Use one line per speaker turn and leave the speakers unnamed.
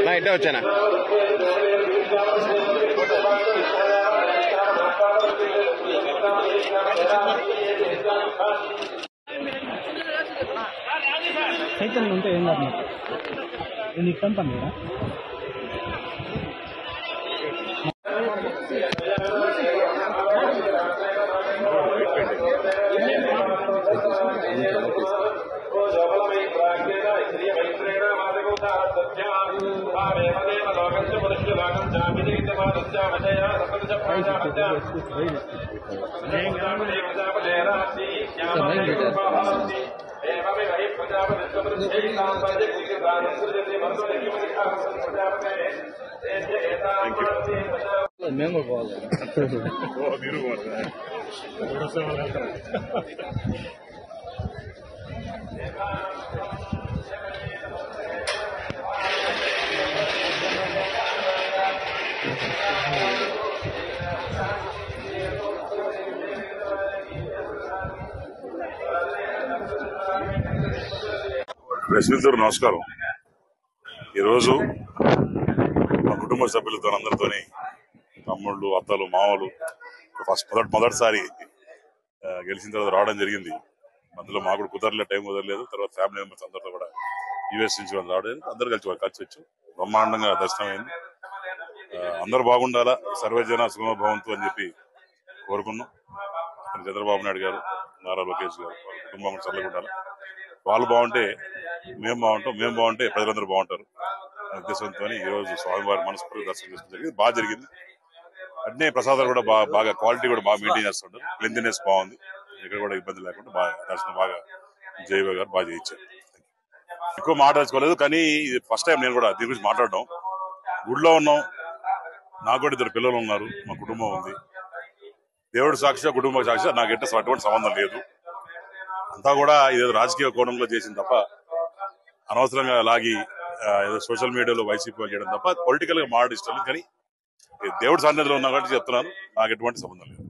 నా ఇట్టే వచ్చానా
చైతన్యం ఉంటే ఏం కాదు నీకు పంపాను కదా మేము పోవాలి
ప్రశ్నిద్దరు నమస్కారం. ఈరోజు మా కుటుంబ సభ్యులతో అందరితోని తమ్ముళ్ళు అత్తలు మామలు మొదటిసారి గెలిచిన తర్వాత రావడం జరిగింది. అందులో మాకు కూడా కుదరలే, టైం కుదరలేదు. తర్వాత ఫ్యామిలీ మెంబర్స్ అందరితో కూడా యూఎస్ నుంచి రావడం అందరు కలిసి వచ్చి బ్రహ్మాండంగా దర్శనమైంది. అందరూ బాగుండాలా, సర్వజన సుఖభవంతు అని చెప్పి కోరుకున్నాం. చంద్రబాబు నాయుడు గారు, నారా లోకేష్ గారు వాళ్ళ కుటుంబం చల్లగా ఉండాలి. వాళ్ళు బాగుంటే మేము బాగుంటాం, మేము బాగుంటే ప్రజలందరూ బాగుంటారు అనే ఉద్దేశంతో ఈరోజు స్వామివారి మనస్ఫూర్తి దర్శనం చేసుకోవడం జరిగింది. బాగా జరిగింది. అట్నే ప్రసాదాలు కూడా బాగా క్వాలిటీ కూడా బాగా మెయింటైన్ చేస్తుంటారు. క్లీన్లీనెస్ బాగుంది, ఇక్కడ కూడా ఇబ్బంది లేకుండా బాగా దర్శనం బాగా జయబాబు గారు బాగా చేయించారు. ఎక్కువ మాట్లాడుకోలేదు, కానీ ఇది ఫస్ట్ టైం నేను కూడా దీని గురించి మాట్లాడడం. గుడిలో ఉన్నాం, నాకు కూడా 2 పిల్లలు ఉన్నారు, మా కుటుంబం ఉంది. దేవుడు సాక్షిగా కుటుంబ సాక్షిగా నాకు ఎట్ట అటువంటి సంబంధం లేదు. అంతా కూడా ఇదేదో రాజకీయ కోణంలో చేసింది తప్ప అనవసరంగా లాగి ఏదో సోషల్ మీడియాలో వైసీపీ చేయడం తప్ప పొలిటికల్ గా మాట్లాడి ఇష్టం లేదు. కానీ దేవుడి సన్నిధిలో ఉన్నా కాబట్టి చెప్తున్నాను, నాకు ఎటువంటి సంబంధం లేదు.